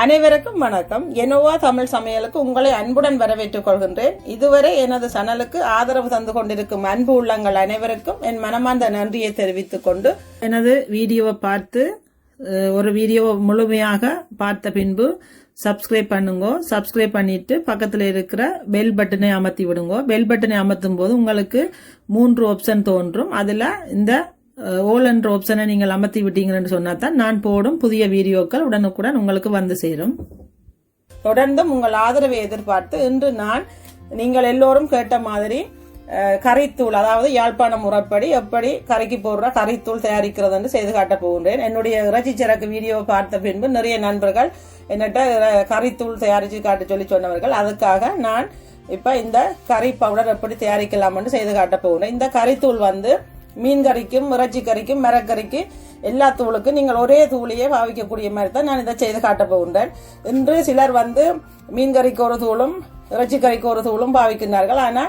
அனைவருக்கும் வணக்கம். எனோவா தமிழ் சமையலுக்கு உங்களை அன்புடன் வரவேற்றுக் கொள்கின்றேன். இதுவரை எனது சேனலுக்கு ஆதரவு தந்து கொண்டிருக்கும் அன்பு உள்ளங்கள் அனைவருக்கும் என் மனமார்ந்த நன்றியை தெரிவித்துக் கொண்டு எனது வீடியோவை பார்த்து ஒரு வீடியோ முழுமையாக பார்த்த பின்பு சப்ஸ்கிரைப் பண்ணுங்க. சப்ஸ்கிரைப் பண்ணிட்டு பக்கத்தில் இருக்கிற பெல் பட்டனை அமர்த்தி விடுங்க. பெல் பட்டனை அமர்த்தும் போது உங்களுக்கு 3 ஆப்ஷன் தோன்றும். அதுல இந்த ஓல் என்ற ஆப்ஷனை நீங்கள் அமர்த்தி விட்டீங்கன்னு சொன்னா தான் நான் போடும் புதிய வீடியோக்கள் உடனுக்குடன் உங்களுக்கு வந்து சேரும். தொடர்ந்தும் உங்கள் ஆதரவை எதிர்பார்த்து இன்று நான் நீங்கள் எல்லோரும் கேட்ட மாதிரி கறித்தூள், அதாவது யாழ்ப்பாண முறைப்படி எப்படி கறிக்கு போடுற கறித்தூள் தயாரிக்கிறது செய்து காட்டப் போகின்றேன். என்னுடைய இறைச்சி சிறக்கு வீடியோவை பார்த்த பின்பு நிறைய நண்பர்கள் என்னட்ட கறித்தூள் தயாரிச்சு காட்ட சொல்லி சொன்னவர்கள். அதுக்காக நான் இப்ப இந்த கறி பவுடர் எப்படி தயாரிக்கலாம் செய்து காட்ட போகின்றேன். இந்த கறித்தூள் மீன் கறிக்கும் இறைச்சி கறிக்கும் மரக்கறிக்கு எல்லா தூளுக்கும் நீங்கள் ஒரே தூளையே பாவிக்கக்கூடிய மாதிரி தான் நான் இதை செய்து காட்ட போகின்றேன். இன்று சிலர் மீன் கறிக்கு ஒரு தூளும் இறைச்சி கறிக்கு ஒரு தூளும் பாவிக்கின்றார்கள். ஆனா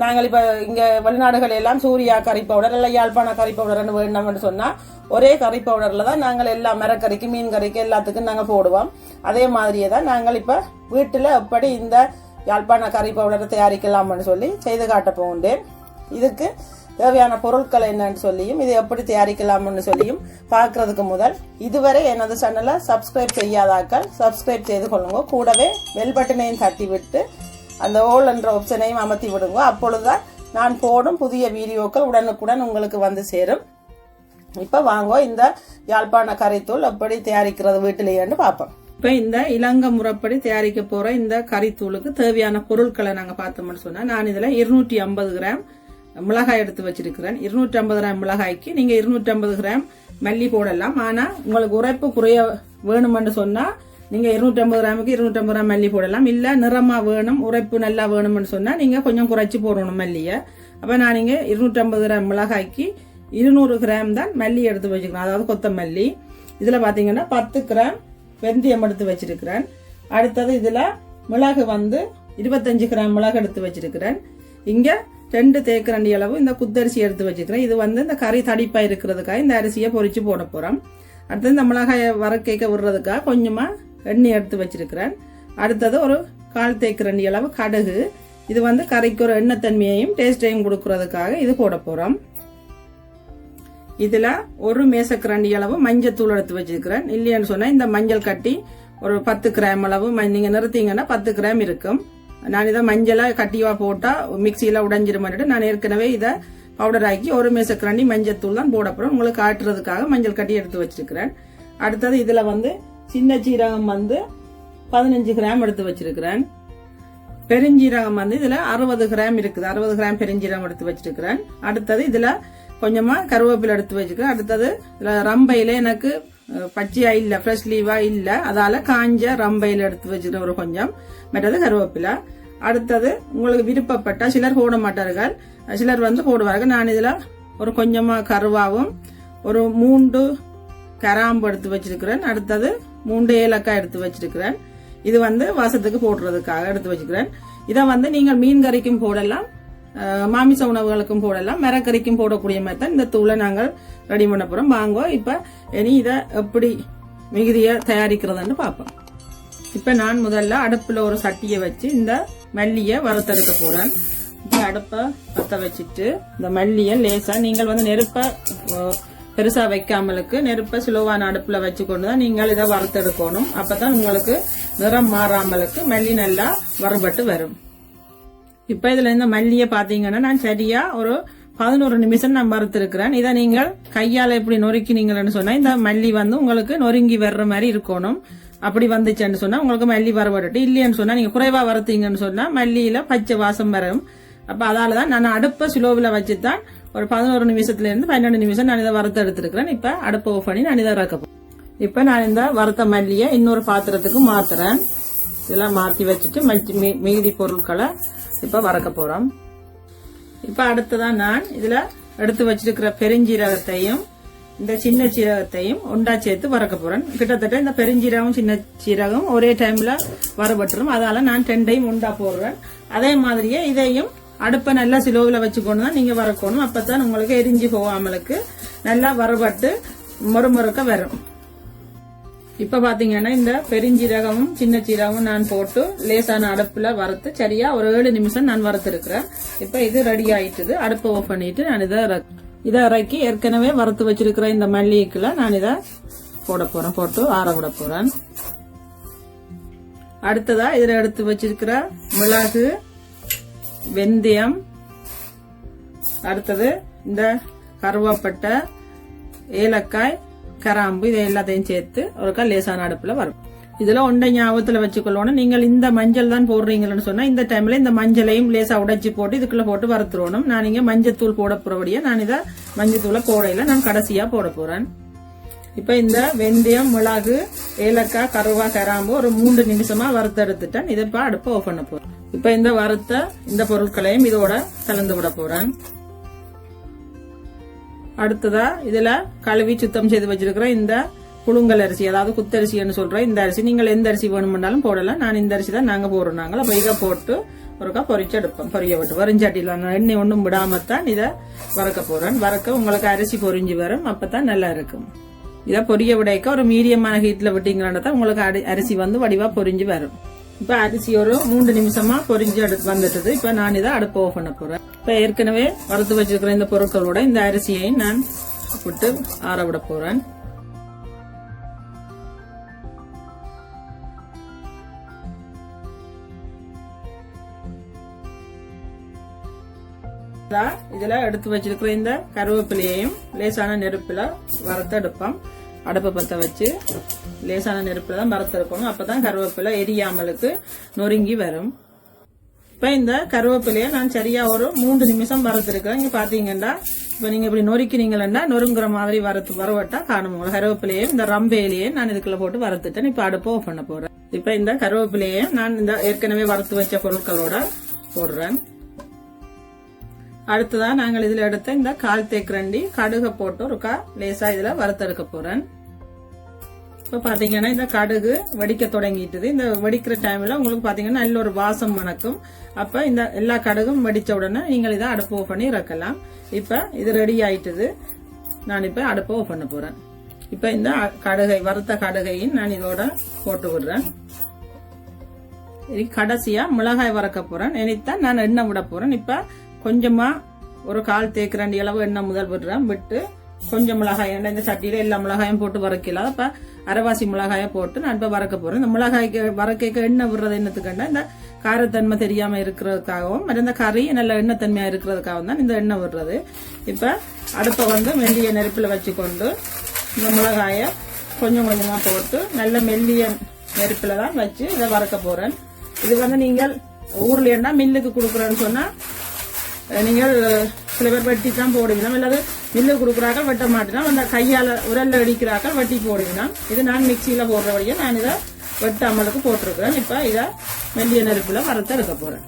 நாங்கள் இப்ப இங்க வெளிநாடுகள் எல்லாம் சூர்யா கறி பவுடர் இல்ல யாழ்ப்பாண கறி பவுடர் வேணும்னு சொன்னா ஒரே கறி பவுடர்ல தான் நாங்கள் எல்லா மரக்கறிக்கு மீன் கறிக்கு எல்லாத்துக்கும் நாங்கள் போடுவோம். அதே மாதிரியே தான் நாங்கள் இப்ப வீட்டுல எப்படி இந்த யாழ்ப்பாண கறி பவுடரை தயாரிக்கலாம்னு சொல்லி செய்து காட்ட போகின்றேன். இதுக்கு தேவையான பொருட்கள் என்னன்னு சொல்லியும் இது எப்படி தயாரிக்கலாம்னு சொல்லியும் பார்க்கறதுக்கு முதல் இதுவரை எனது சேனலை சப்ஸ்கிரைப் செய்யாதாக்கள் சப்ஸ்கிரைப் செய்து கொள்ளுங்க. கூடவே பெல் பட்டனையும் தட்டி விட்டு அந்த ஓல் என்ற ஆப்ஷனையும் அமர்த்தி விடுங்க. அப்பொழுதுதான் நான் போடும் புதிய வீடியோக்கள் உடனுக்குடன் உங்களுக்கு வந்து சேரும். இப்ப வாங்க இந்த யாழ்ப்பாண கறித்தூள் எப்படி தயாரிக்கிறது வீட்டிலேன்னு பார்ப்போம். இப்ப இந்த இலங்கை முறைப்படி தயாரிக்க போற இந்த கறித்தூளுக்கு தேவையான பொருட்களை நாங்க பார்த்தோம்னு சொன்னா நான் இதுல 250 கிராம் மிளகாய் எடுத்து வச்சிருக்கிறேன். 250 கிராம் மிளகாய்க்கு நீங்க 250 கிராம் மல்லி போடலாம். ஆனா உங்களுக்கு உரைப்பு குறைய வேணும்னு சொன்னா நீங்க 250 கிராமுக்கு 250 கிராம் மல்லி போடலாம். இல்ல நிறமா வேணும் உரைப்பு நல்லா வேணும்னு சொன்னா நீங்க கொஞ்சம் குறைச்சு போடணும் மல்லிய. அப்ப நான் நீங்க 250 கிராம் மிளகாய்க்கு 200 கிராம் தான் மல்லி எடுத்து வச்சுக்கிறேன், அதாவது கொத்தமல்லி. இதுல பாத்தீங்கன்னா 10 கிராம் வெந்தயம் எடுத்து வச்சிருக்கிறேன். அடுத்தது இதுல மிளகு 25 கிராம் மிளகு எடுத்து வச்சிருக்கிறேன். இங்க 2 தேக்கரண்டி அளவு இந்த குத்தரிசி எடுத்து வச்சுக்கிறேன். இது இந்த கறி தடிப்பா இருக்கிறதுக்காக இந்த அரிசியை பொரிச்சு போட போறோம். அடுத்தது இந்த மிளகாயை வறுக்க விடுறதுக்காக கொஞ்சமா எண்ணெய் எடுத்து வச்சிருக்கிறேன். அடுத்தது ஒரு 1/4 தேக்கரண்டி அளவு கடுகு. இது கறிக்கு ஒரு எண்ணெய் தன்மையையும் டேஸ்டையும் கொடுக்கறதுக்காக இது போட போறோம். இதுல ஒரு மேசக்கரண்டி அளவு மஞ்சள் தூள் எடுத்து வச்சிருக்கிறேன். இல்லையான்னு சொன்னா இந்த மஞ்சள் கட்டி ஒரு 10 கிராம் அளவு நீங்க நிறுத்தீங்கன்னா 10 கிராம் இருக்கும். நான் இதை மஞ்சளா கட்டிவா போட்டா மிக்சியில உடைஞ்சிருமாட்டு நான் ஏற்கனவே இதை பவுடர் ஆக்கி ஒரு மேசக்கரண்டி மஞ்சள் தூள் தான் போட போறோம். உங்களுக்கு ஆட்டுறதுக்காக மஞ்சள் கட்டி எடுத்து வச்சிருக்கிறேன். அடுத்தது இதுல சின்ன சீரகம் 15 கிராம் எடுத்து வச்சிருக்கிறேன். பெருஞ்சீரகம் இதுல 60 கிராம் இருக்குது. 60 கிராம் பெருஞ்சீரகம் எடுத்து வச்சிருக்கிறேன். அடுத்தது இதுல கொஞ்சமா கருவேப்பிலை எடுத்து வச்சிருக்கிறேன். அடுத்தது இதுல ரம்பையில எனக்கு பச்சையா இல்ல, ஃப்ரெஷ் லீவா இல்ல, அதால காஞ்ச ரம்பையில எடுத்து வச்சுக்கிறேன் ஒரு கொஞ்சம். மற்றது கருவேப்பிலை. அடுத்தது உங்களுக்கு விருப்பப்பட்ட சிலர் போட மாட்டார்கள், சிலர் போடுவார்கள். நான் இதுல ஒரு கொஞ்சமா கருவாவும் ஒரு 3 கிராம்பு எடுத்து வச்சிருக்கிறேன். அடுத்தது 3 ஏலக்காய் எடுத்து வச்சிருக்கிறேன். இது வாசத்துக்கு போடுறதுக்காக எடுத்து வச்சுக்கிறேன். இதை நீங்கள் மீன் கறிக்கும் போடலாம், மாமிச உணவுகளுக்கும் போடலாம், மரக்கறிக்கும் போடக்கூடிய மாதிரி தான் இந்த தூளை நாங்கள் ரெடி பண்ண போறோம். வாங்க இப்ப இனி இதை எப்படி மிகுதிய தயாரிக்கிறதுன்னு பார்ப்போம். இப்ப நான் முதல்ல அடுப்புல ஒரு சட்டியை வச்சு இந்த மல்லிய வறுத்தெடுக்க போறேன். இப்ப அடுப்ப பத்த வச்சுட்டு இந்த மல்லிய லேசா நீங்கள் நெருப்ப பெருசா வைக்காமலுக்கு நெருப்ப சுலோவான அடுப்புல வச்சுக்கொண்டுதான் நீங்கள் இதை வறுத்தெடுக்கணும். அப்பதான் உங்களுக்கு நிறம் மாறாமலுக்கு மல்லி நல்லா வறுபட்டு வரும். இப்ப இதுல இந்த மல்லிய பாத்தீங்கன்னா நான் சரியா ஒரு 11 நிமிஷம் நான் வறுத்திருக்கிறேன். இதை நீங்கள் கையால எப்படி நொறுக்கினீங்கன்னு சொன்னா இந்த மல்லி உங்களுக்கு நொறுங்கி வர்ற மாதிரி இருக்கணும். அப்படி வந்துச்சுன்னு சொன்னா உங்களுக்கு மல்லி வறுபட்டு, இல்லையான்னு சொன்னா நீங்க குறைவா வறுத்தீங்கன்னு சொன்னா மல்லியில பச்சை வாசம் வரும். அப்ப அதாலதான் நான் அடுப்ப சுலோவில வச்சுதான் ஒரு 11 நிமிஷத்துல இருந்து 12 நிமிஷம் நான் இதை வறுத்து எடுத்திருக்கிறேன். இப்ப அடுப்பை ஆஃப் பண்ணி நான் இதை இறக்க. இப்ப நான் இந்த வறுத்த மல்லிய இன்னொரு பாத்திரத்துக்கு மாத்துறேன். இதெல்லாம் மாத்தி வச்சுட்டு மீதி பொருட்களை இப்ப வறுக்க போறோம். இப்ப அடுத்ததான் நான் இதுல எடுத்து வச்சிருக்கிற பெருஞ்சீரகத்தையும் இந்த சின்ன சீரகத்தையும் ஒன்றா சேர்த்து வறுக்க போறேன். கிட்டத்தட்ட இந்த பெருஞ்சீரகம் சின்ன சீரகம் ஒரே டைம்ல வறுபட்டுரும். அதால நான் 2ஐயும் ஒன்றா போடுறேன். அதே மாதிரியே இதையும் அடுப்பை நல்லா சிலோவில வச்சுக்கொண்டு தான் நீங்க வறுக்கணும். அப்பதான் உங்களுக்கு எரிஞ்சு போகாமலுக்கு நல்லா வறுபட்டு மொறுமொறுக்க வரும். இப்ப பாத்தீங்கன்னா இந்த பெருஞ்சீரகமும் சின்ன சீரகமும் நான் போட்டு லேசான அடுப்புல வறுத்து சரியா ஒரு 7 நிமிஷம் நான் வறுத்து இருக்கிறேன். இப்ப இது ரெடி ஆயிட்டுது. அடுப்பை ஆஃப் பண்ணிட்டு நான் இதை இறக்கி ஏற்கனவே வறுத்து வச்சிருக்கிற இந்த மல்லிகைக்குள்ள நான் இதை போட போறேன். போட்டு ஆற விட போறேன். அடுத்ததா இதுல எடுத்து வச்சிருக்கிற மிளகு, வெந்தயம், அடுத்தது இந்த கருவேப்பட்டை, ஏலக்காய், கராம்பு இதை எல்லாத்தையும் சேர்த்து ஒரு லேசான அடுப்புல வரும். இதுல ஒன்றை ஞாபகத்துல வச்சுக்கொள்ளணும். நீங்கள் இந்த மஞ்சள் தான் போடுறீங்கன்னு சொன்னா இந்த டைம்ல இந்த மஞ்சளையும் லேசா உடைச்சு போட்டு இதுக்குள்ள போட்டு வறுத்துடணும். நான் இங்க மஞ்சத்தூள் போட போறபடியா நான் இதை மஞ்சத்தூளை போடையில நான் கடைசியா போட போறேன். இப்ப இந்த வெந்தயம், மிளகு, ஏலக்காய், கருவா, கராம்பு ஒரு 3 நிமிஷமா வறுத்து எடுத்துட்டேன். இதை இப்ப அடுப்பை ஆஃப் பண்ண போறேன். இப்ப இந்த வறுத்த இந்த பொருட்களையும் இதோட கலந்து விட போறேன். அடுத்ததா இதுல கழுவி சுத்தம் செய்து வச்சிருக்கிற இந்த புழுங்கல் அரிசி, அதாவது குத்தரிசின்னு சொல்றேன் இந்த அரிசி, நீங்கள் எந்த அரிசி வேணும்னாலும் போடலாம். நான் இந்த அரிசி தான் நாங்க போடுறாங்க. அப்ப இதை போட்டு ஒருக்கா பொரிச்சு எடுப்போம். பொரிய விட்டு வரிஞ்சாட்டில எண்ணெய் ஒன்றும் விடாமத்தான் இதை வறுக்க போறேன். வறுக்க உங்களுக்கு அரிசி பொரிஞ்சு வரும். அப்பதான் நல்லா இருக்கும். இதை பொரிய விடைக்க ஒரு மீடியமான ஹீட்ல விட்டீங்கன்னா தான் உங்களுக்கு அரிசி வந்து வடிவா பொரிஞ்சு வரும். இப்ப அரிசி ஒரு 3 நிமிஷமா பொரிஞ்சு வந்துட்டது. இப்ப நான் இதை அடுப்பு ஆஃப் பண்ண போறேன். இப்ப ஏற்கனவே வறுத்து வச்சிருக்கிற இந்த பொருட்களோட இந்த அரிசியை நான் விட்டு ஆற விட போறேன். இதுல எடுத்து வச்சிருக்கிற இந்த கருவேப்பிலையையும் லேசான நெருப்புல வறுத்து எடுப்போம். அடுப்பை பத்த வச்சு லேசான நெருப்புல தான் வறுத்து எடுக்கணும். அப்பதான் கருவேப்பிலை எரியாமலுக்கு நொறுங்கி வரும். இப்ப இந்த கருவேப்பிலைய நான் சரியா ஒரு 3 நிமிஷம் வறுத்துருக்கேன். இங்க பாத்தீங்கன்னா இப்ப நீங்க இப்படி நொறுக்கினீங்கன்னா நொறுங்குற மாதிரி வரவட்டா காணும். கருவேப்பிலையும் இந்த ரம்பையிலேயே நான் இதுக்குள்ள போட்டு வறுத்துட்டேன். இப்ப அடுப்பை ஆஃப் பண்ண போறேன். இப்ப இந்த கருவேப்பிலையை நான் இந்த ஏற்கனவே வறுத்து வச்ச பொருட்களோட போடுறேன். அடுத்ததான் நாங்கள் இதுல எடுத்த இந்த 1/4 தேக்கரண்டி கடுகை போட்டு ஒருக்கா லேசா இதுல வறுத்தெடுக்க போறேன். இப்ப பாத்தீங்கன்னா இந்த கடுகு வெடிக்க தொடங்கிட்டுது. இந்த வெடிக்கிற டைம்ல உங்களுக்கு பாத்தீங்கன்னா நல்ல ஒரு வாசம் மணக்கும். அப்ப இந்த எல்லா கடுகும் வெடிச்ச உடனே நீங்கள் இதை அடுப்பு ஆஃப் பண்ணி இறக்கலாம். இப்ப இது ரெடி ஆயிட்டுது. நான் இப்ப அடுப்பு ஆஃப் பண்ண போறேன். இப்ப இந்த கடுகை வறுத்த கடுகையும் நான் இதோட போட்டு விடுறேன். கடைசியா மிளகாய் வறுக்க போறேன். இனித்தான் நான் எண்ணெய் விட போறேன். இப்ப கொஞ்சமா ஒரு 1/4 தேக்கரண்டி அளவு எண்ணெய் முதல் விடுறேன். விட்டு கொஞ்சம் மிளகாய் எண்ணெய் இந்த சட்டியில எல்லா மிளகாயும் போட்டு வறுக்கலாம். அப்ப அரைவாசி மிளகாய போட்டு நான் இப்ப வறுக்க போறேன். இந்த மிளகாய்க்கு வறுக்க எண்ணெய் விடுறது என்னத்துக்கண்டா இந்த காரத்தன்மை தெரியாம இருக்கிறதுக்காகவும் இந்த கறி நல்ல எண்ணெய் தன்மையா இருக்கிறதுக்காகவும் தான் இந்த எண்ணெய் விடுறது. இப்ப அடுப்பை வந்து மெல்லிய நெருப்புல வச்சுக்கொண்டு இந்த மிளகாய கொஞ்சம் கொஞ்சமா போட்டு நல்ல மெல்லிய நெருப்புல தான் வச்சு இதை வறுக்க போறேன். இது வந்து நீங்கள் ஊர்ல என்ன மில்லுக்கு கொடுக்குறேன்னு சொன்னா நீங்கள் சில பேர் வெட்டி தான் போடுவீங்க. இல்லாத மில்லு கொடுக்குறாக்கள் வெட்ட மாட்டேனா அந்த கையால உரல்ல அடிக்கிறாக்கள் வெட்டி போடுவீங்க. இது நான் மிக்சியில போடுற வழியா நான் இதை வெட்டாமலுக்கு போட்டிருக்கிறேன். இப்ப இதை மெல்லிய நெருப்புல வறுத்த எடுக்க போறேன்.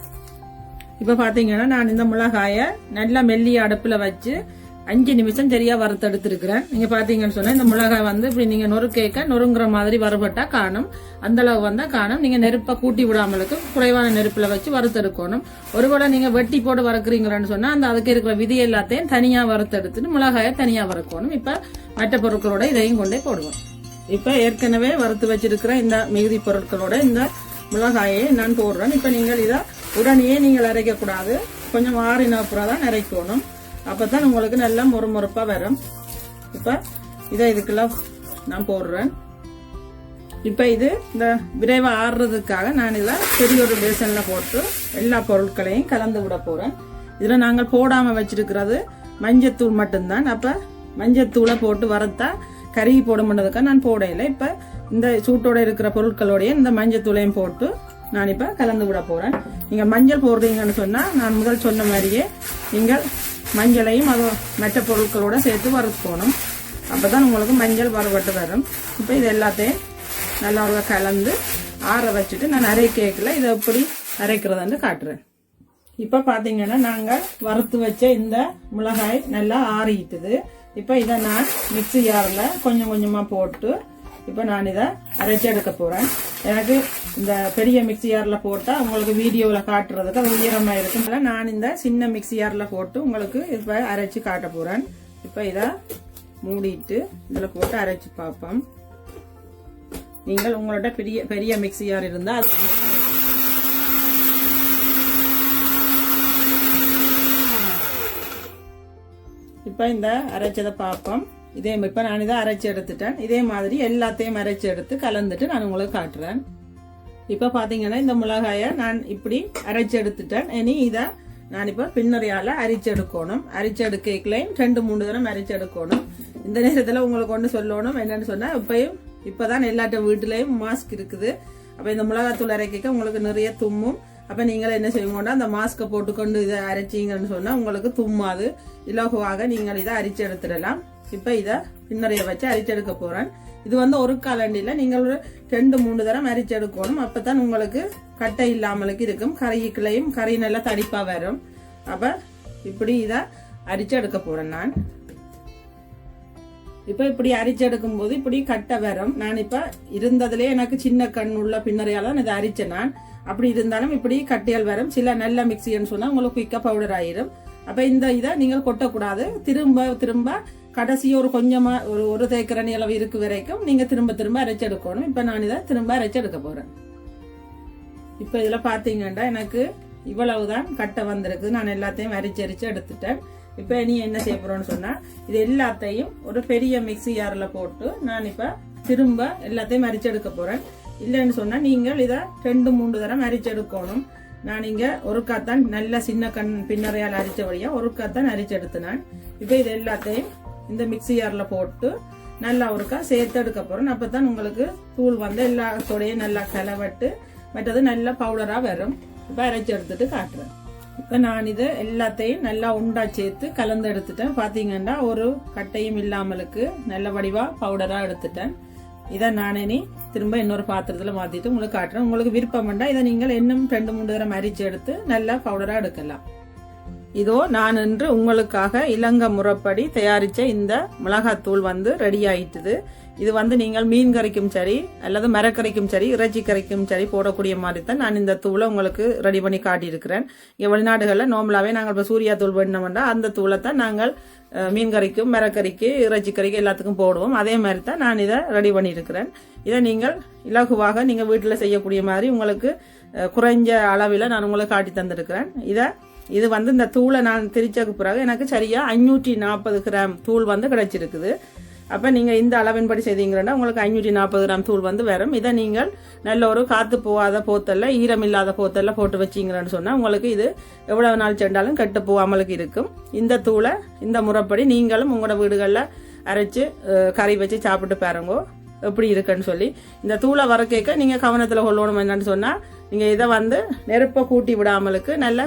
இப்ப பாத்தீங்கன்னா நான் இந்த மிளகாய நல்லா மெல்லிய அடுப்புல வச்சு 5 நிமிஷம் சரியா வறுத்து எடுத்திருக்கிறேன். நீங்க பாத்தீங்கன்னு சொன்னா இந்த மிளகாய் வந்து இப்படி நீங்க நொறுங்குற மாதிரி வறுபட்டா காணும். அந்த அளவு வந்தா காணும். நீங்க நெருப்பை கூட்டி விடாமலுக்கு குறைவான நெருப்புல வச்சு வறுத்து எடுக்கணும். ஒருவேளை நீங்க வெட்டி போட்டு வறுக்குறீங்கன்னு சொன்னா அந்த அதுக்கு இருக்கிற விதி எல்லாத்தையும் தனியா வறுத்து எடுத்துட்டு மிளகாய தனியா வறுக்கணும். இப்ப மற்ற பொருட்களோட இதையும் கொண்டே போடுவோம். இப்ப ஏற்கனவே வறுத்து வச்சிருக்கிற இந்த மிகுதி பொருட்களோட இந்த மிளகாயை நான் போடுறேன். இப்ப நீங்கள் இதை உடனே நீங்கள் அரைக்க கூடாது. கொஞ்சம் ஆறின அப்புறம் தான் அரைக்கணும். அப்பதான் உங்களுக்கு நல்லா மொறுமொறுப்பா வரும். இப்ப இதை இதுக்கெல்லாம் நான் போடுறேன். இப்ப இது இந்த விரைவா ஆறுறதுக்காக நான் இதுல பெரிய ஒரு பேசன்ல போட்டு எல்லா பொருட்களையும் கலந்து விட போறேன். இதுல நாங்கள் போடாம வச்சிருக்கிறது மஞ்சத்தூள் மட்டும்தான். அப்ப மஞ்சத்தூளை போட்டு வறுத்தா கறி போடும்ன்றதுக்காக நான் போடையில. இப்ப இந்த சூட்டோட இருக்கிற பொருட்களோடய இந்த மஞ்சத்தூளையும் போட்டு நான் இப்ப கலந்து விட போறேன். நீங்க மஞ்சள் போடுறீங்கன்னு சொன்னா நான் முதல் சொன்ன மாதிரியே நீங்கள் மஞ்சளையும் அது மற்ற பொருட்களோட சேர்த்து வறுக்கணும். அப்பதான் உங்களுக்கு மஞ்சள் வறுபட்டு வரும். இப்ப இது எல்லாத்தையும் நல்லா ஒரு கலந்து ஆற வச்சுட்டு நான் அரைக்கல இதை எப்படி அரைக்கிறதுன்னு காட்டுறேன். இப்ப பாத்தீங்கன்னா நாங்க வறுத்து வச்ச இந்த மிளகாய் நல்லா ஆறிட்டுது. இப்ப இதை நான் மிக்ஸி ஜார்ல கொஞ்சம் கொஞ்சமா போட்டு இப்ப நான் இதை அரைச்சி எடுக்க போறேன். எனக்கு இந்த பெரிய மிக்ஸி ஜார்ல போட்டா உங்களுக்கு வீடியோல காட்டுறதுக்கு அது உயரமா இருக்கும். நான் இந்த சின்ன மிக்ஸி ஜார்ல போட்டு உங்களுக்கு இப்ப அரைச்சு காட்ட போறேன். இப்ப இத மூடிட்டு இதுல போட்டு அரைச்சு பார்ப்போம். நீங்கள் உங்களோட பெரிய மிக்சியார் இருந்தால் இப்போ இந்த அரைச்சதை பார்ப்போம். இப்போ நான் இதை அரைச்சி எடுத்துட்டேன். இதே மாதிரி எல்லாத்தையும் அரைச்சி எடுத்து கலந்துட்டு நான் உங்களுக்கு காட்டுறேன். இப்போ பார்த்தீங்கன்னா இந்த மிளகாயை நான் இப்படி அரைச்சி எடுத்துட்டேன். இனி இதை நான் இப்போ பின்னரையால் அரிச்சு எடுக்கணும். அரிச்சு எடுக்கலையும் 2-3 தரம் அரிச்சு எடுக்கணும். இந்த நேரத்தில் உங்களுக்கு ஒன்று சொல்லணும் என்னன்னு சொன்னால், இப்போதான் எல்லாட்ட வீட்டிலையும் மாஸ்க் இருக்குது. அப்போ இந்த மிளகாத்தூள் அரைக்க உங்களுக்கு நிறைய தும்மும். அப்போ நீங்கள் என்ன செய்வோம்னா அந்த மாஸ்கை போட்டுக்கொண்டு இதை அரைச்சிங்கன்னு சொன்னால் உங்களுக்கு தும்மாது. இலகுவாக நீங்கள் இதை அரிச்சு எடுத்துடலாம். இப்போ இதை பின்னரைய வச்சு அரிச்சு எடுக்க போகிறேன். இது ஒரு காலண்டியில் நீங்கள் 2-3 தரம் அரிச்சு எடுக்கணும். அப்போ தான் உங்களுக்கு கட்டை இல்லாமலுக்கு இருக்கும். கறி நல்லா தடிப்பாக வரும். அப்போ இப்படி இதை அரிச்சு எடுக்க போகிறேன் நான். இப்போ இப்படி அரிச்சு எடுக்கும் போது இப்படி கட்டை வரும். நான் இப்போ இருந்ததுலேயே எனக்கு சின்ன கண் உள்ள பின்னரையால் தான் இதை அரிச்சேன் நான். அப்படி இருந்தாலும் இப்படி கட்டையால் வரும். சில நல்ல மிக்சின்னு சொன்னால் உங்களுக்கு குயிக்காக பவுடர் ஆயிரும். அப்போ இந்த இதை நீங்கள் கொட்டக்கூடாது. திரும்ப கடைசி ஒரு கொஞ்சமாக ஒரு தேக்கரணி அளவு இருக்கு வரைக்கும் நீங்கள் திரும்ப அரைச்சு எடுக்கணும். இப்போ நான் இதை திரும்ப அரைச்சு எடுக்க போகிறேன். இப்போ இதில் பார்த்தீங்கன்னா எனக்கு இவ்வளவுதான் கட்டை வந்திருக்கு. நான் எல்லாத்தையும் அரிச்சு எடுத்துட்டேன். இப்போ நீ என்ன செய்ய போறோம்னு சொன்னா, இது எல்லாத்தையும் ஒரு பெரிய மிக்சி ஜாரில் போட்டு நான் இப்போ திரும்ப எல்லாத்தையும் அரிச்சு எடுக்க போறேன். இல்லைன்னு சொன்னா நீங்கள் இதை 2-3 தரம் அரிச்சு எடுக்கணும். நான் இங்க ஒரு காத்தான் நல்ல சின்ன பின்னரையால் அரிச்ச வழியா ஒரு காத்தான் அரிச்சு எடுத்தினேன். இப்போ இது எல்லாத்தையும் இந்த மிக்சி ஜாரில் போட்டு நல்லா ஒருக்கா சேர்த்து எடுக்க போறேன். அப்பதான் உங்களுக்கு தூள் எல்லாத்தோடையும் நல்லா கலவட்டு மற்றது நல்ல பவுடரா வரும். இப்போ அரைச்சு எடுத்துட்டு காட்டுறேன். இப்போ நான் இது எல்லாத்தையும் நல்லா உண்டா சேர்த்து கலந்து எடுத்துட்டேன். பார்த்தீங்கன்னா ஒரு கட்டையும் இல்லாமலுக்கு நல்ல வடிவா பவுடரா எடுத்துட்டேன். இதை நான் இனி திரும்ப இன்னொரு பாத்திரத்தில் மாற்றிட்டு உங்களுக்கு காட்டுறேன். உங்களுக்கு விருப்பம் வேண்டாம் இதை நீங்கள் இன்னும் 2-3 தரம் அரிச்சு எடுத்து நல்லா பவுடரா எடுக்கலாம். இதோ நான் இன்று உங்களுக்காக இலங்கை முறைப்படி தயாரிச்ச இந்த மிளகாத்தூள் ரெடி ஆயிட்டுது. இது நீங்கள் மீன் கறிக்கும் சரி அல்லது மரக்கறிக்கும் சரி இறைச்சி கறிக்கும் சரி போடக்கூடிய மாதிரி தான் நான் இந்த தூளை உங்களுக்கு ரெடி பண்ணி காட்டியிருக்கிறேன். இங்கே வெளிநாடுகளில் நார்மலாகவே நாங்கள் இப்போ சூர்யா தூள் வேணும்னா அந்த தூளை தான் நாங்கள் மீன் கறிக்கும் மரக்கறிக்கு இறைச்சி கறிக்கு எல்லாத்துக்கும் போடுவோம். அதே மாதிரி தான் நான் இதை ரெடி பண்ணியிருக்கிறேன். இதை நீங்கள் இலகுவாக நீங்கள் வீட்டில் செய்யக்கூடிய மாதிரி உங்களுக்கு குறைஞ்ச அளவில் நான் உங்களுக்கு காட்டி தந்திருக்கிறேன். இது இந்த தூளை நான் திரிச்சதுக்கு பிறகு எனக்கு சரியா 540 கிராம் தூள் கிடைச்சிருக்குது. அப்ப நீங்க இந்த அளவின்படி செய்தீங்கன்னா உங்களுக்கு 540 கிராம் தூள் வரும். இதை நீங்கள் நல்ல ஒரு காத்து போகாத போத்தல்ல ஈரம் இல்லாத போத்தல்ல போட்டு வச்சீங்கன்னு சொன்னா உங்களுக்கு இது எவ்வளவு நாள் சென்றாலும் கெட்டு போகாமலுக்கு இருக்கும். இந்த தூளை இந்த முறைப்படி நீங்களும் உங்களோட வீடுகள்ல அரைச்சு கறி வச்சு சாப்பிட்டு பாருங்க எப்படி இருக்குன்னு சொல்லி. இந்த தூளை வறுக்க நீங்க கவனத்துல கொள்ளணும் என்னன்னு சொன்னா, நீங்க இதை நெருப்பை கூட்டி விடாமலுக்கு நல்ல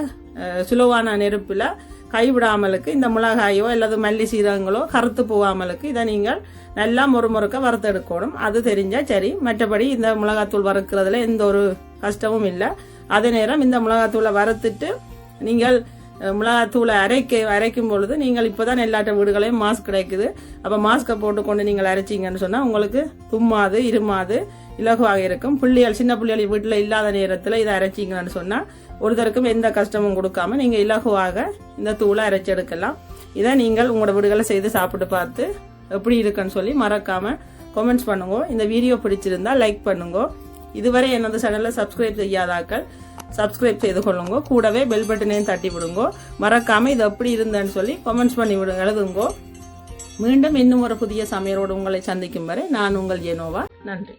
சுலவான நெருப்புல கைவிடாமலுக்கு இந்த மிளகாயோ அல்லது மல்லி சீரகங்களோ கருத்து போகாமலுக்கு இதை நீங்கள் நல்லா முறுமுறுக்க வறுத்து எடுக்கணும். அது தெரிஞ்சா சரி. மற்றபடி இந்த மிளகாத்தூள் வறுக்கிறதுல எந்த ஒரு கஷ்டமும் இல்லை. அதே நேரம் இந்த மிளகாத்தூளை வறுத்துட்டு நீங்கள் மிளகாத்தூளை அரைக்கும் பொழுது நீங்கள் இப்பதான் எல்லாட்ட வீடுகளையும் மாஸ்க் கிடைக்குது. அப்ப மாஸ்கை போட்டுக்கொண்டு நீங்கள் அரைச்சிங்கன்னு சொன்னா உங்களுக்கு தும்மாது இருமாது இலகுவாக இருக்கும். சின்ன புள்ளிகள் வீட்டுல இல்லாத நேரத்துல இதை அரைச்சிங்கன்னு சொன்னா ஒருத்தருக்கும் எந்த கஷ்டமும் கொடுக்காம நீங்க இலகுவாக இந்த தூளை அரைச்சு எடுக்கலாம். இதை நீங்கள் உங்களோட வீடுகளை செய்து சாப்பிட்டு பார்த்து எப்படி இருக்குன்னு சொல்லி மறக்காம கமெண்ட்ஸ் பண்ணுங்க. இந்த வீடியோ பிடிச்சிருந்தா லைக் பண்ணுங்க. இதுவரை எனது சேனலை சப்ஸ்கிரைப் செய்யாதாக்கள் சப்ஸ்கிரைப் செய்து கொள்ளுங்க. கூடவே பெல் பட்டனையும் தட்டி விடுங்க. மறக்காம இது எப்படி இருந்தேன்னு சொல்லி கமெண்ட்ஸ் பண்ணி எழுதுங்க. மீண்டும் இன்னும் ஒரு புதிய சமையலோடு உங்களை சந்திக்கும் வரை நான் உங்கள் ஜெனோவா. நன்றி.